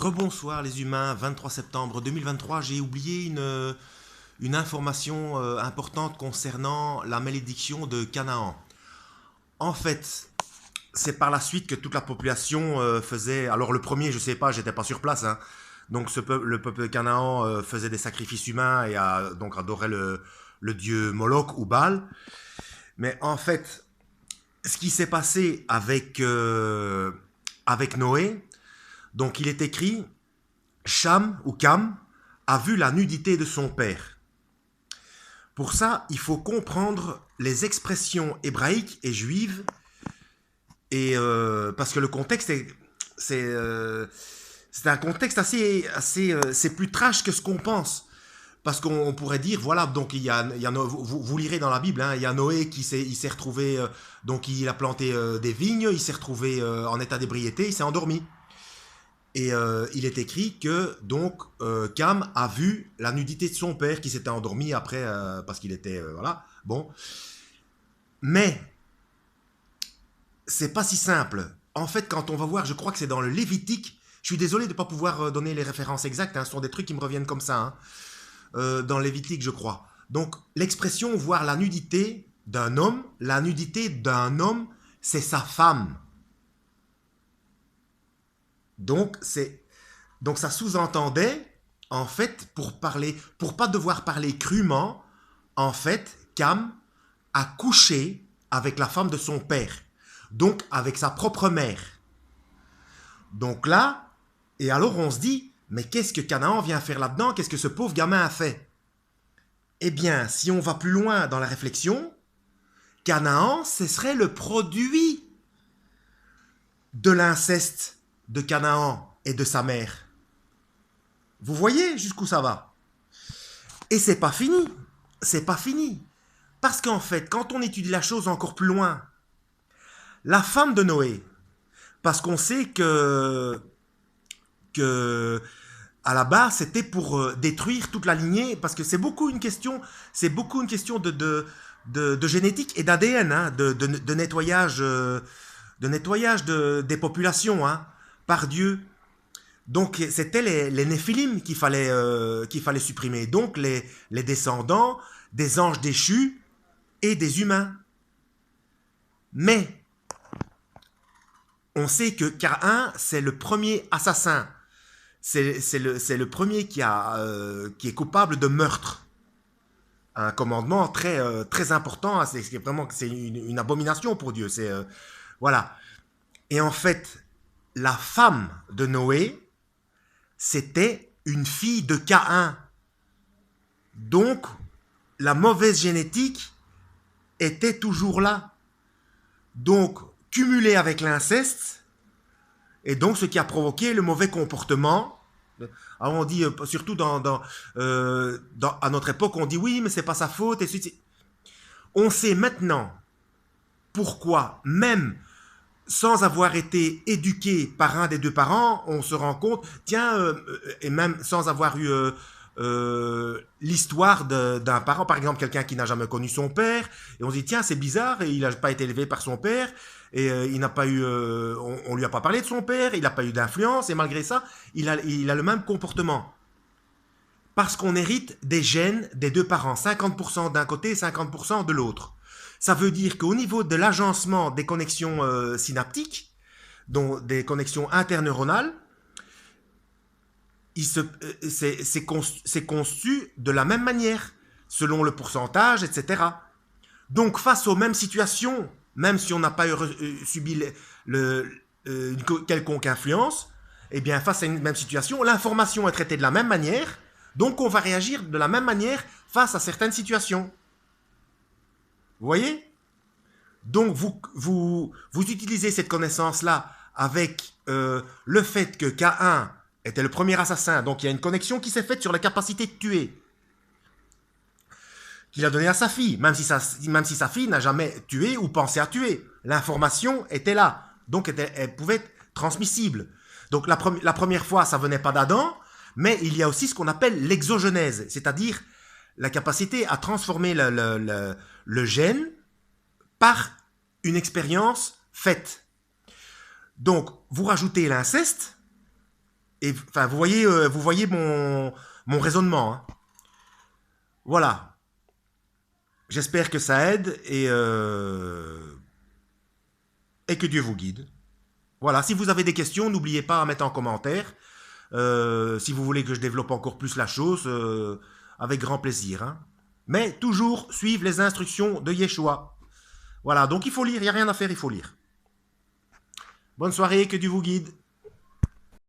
Rebonsoir les humains, 23 septembre 2023, j'ai oublié une information importante concernant la malédiction de Canaan. En fait, c'est par la suite que toute la population faisait... Alors le premier, je sais pas, j'étais pas sur place, hein. Donc le peuple de Canaan faisait des sacrifices humains et donc adorait le dieu Moloch ou Baal. Mais en fait, ce qui s'est passé avec Noé, donc il est écrit, Cham ou Cam a vu la nudité de son père. Pour ça, il faut comprendre les expressions hébraïques et juives, et parce que le contexte c'est un contexte c'est plus trash que ce qu'on pense. Parce qu'on pourrait dire, voilà, donc vous lirez dans la Bible, hein, il y a Noé il s'est retrouvé, donc il a planté des vignes, il s'est retrouvé en état d'ébriété, il s'est endormi. Et il est écrit que donc Cam a vu la nudité de son père qui s'était endormi après parce qu'il était voilà, bon. Mais c'est pas si simple. En fait, quand on va voir, je crois que c'est dans le Lévitique. Je suis désolé de ne pas pouvoir donner les références exactes, hein, ce sont des trucs qui me reviennent comme ça, hein, dans le Lévitique, je crois. Donc l'expression voir la nudité d'un homme, c'est sa femme. Donc ça sous-entendait, en fait, pour pas devoir parler crûment, en fait, Cam a couché avec la femme de son père, donc avec sa propre mère. Donc là, et alors on se dit, mais qu'est-ce que Canaan vient faire là-dedans? Qu'est-ce que ce pauvre gamin a fait? Eh bien, si on va plus loin dans la réflexion, Canaan, ce serait le produit de l'inceste de Canaan et de sa mère. Vous voyez jusqu'où ça va? Et c'est pas fini. C'est pas fini. Parce qu'en fait, quand on étudie la chose encore plus loin, la femme de Noé, parce qu'on sait que à la base, c'était pour détruire toute la lignée, parce que c'est beaucoup une question de génétique et d'ADN, hein, de nettoyage, des populations, hein, par Dieu. Donc c'était les Néphilim qu'il fallait supprimer. Donc les descendants des anges déchus et des humains. Mais on sait que Caïn, c'est le premier assassin. C'est le premier qui est coupable de meurtre. Un commandement très important. C'est une abomination pour Dieu. Voilà. Et en fait, la femme de Noé, c'était une fille de Caïn. Donc, la mauvaise génétique était toujours là. Donc, cumulée avec l'inceste, et donc ce qui a provoqué le mauvais comportement. Alors on dit, surtout à notre époque, on dit oui, mais c'est pas sa faute. On sait maintenant pourquoi, même sans avoir été éduqué par un des deux parents, on se rend compte, tiens, et même sans avoir eu l'histoire d'un parent, par exemple quelqu'un qui n'a jamais connu son père, et on se dit, tiens, c'est bizarre, et il n'a pas été élevé par son père, et il n'a pas eu, on lui a pas parlé de son père, il n'a pas eu d'influence, et malgré ça, il a le même comportement. Parce qu'on hérite des gènes des deux parents, 50% d'un côté et 50% de l'autre. Ça veut dire qu'au niveau de l'agencement des connexions synaptiques, donc des connexions interneuronales, c'est conçu de la même manière, selon le pourcentage, etc. Donc face aux mêmes situations, même si on n'a pas subi une quelconque influence, eh bien face à une même situation, l'information est traitée de la même manière, donc on va réagir de la même manière face à certaines situations. Vous voyez? Donc vous utilisez cette connaissance-là avec le fait que Caïn était le premier assassin, donc il y a une connexion qui s'est faite sur la capacité de tuer, qu'il a donné à sa fille, même si sa fille n'a jamais tué ou pensé à tuer. L'information était là, donc elle pouvait être transmissible. Donc la première fois, ça venait pas d'Adam, mais il y a aussi ce qu'on appelle l'exogenèse, c'est-à-dire la capacité à transformer le gène par une expérience faite. Donc, vous rajoutez l'inceste, Et enfin, vous voyez mon raisonnement. Hein. Voilà. J'espère que ça aide et que Dieu vous guide. Voilà. Si vous avez des questions, n'oubliez pas à mettre en commentaire. Si vous voulez que je développe encore plus la chose, avec grand plaisir. Hein. Mais toujours suivre les instructions de Yeshua. Voilà. Donc il faut lire. Il n'y a rien à faire. Il faut lire. Bonne soirée. Que Dieu vous guide.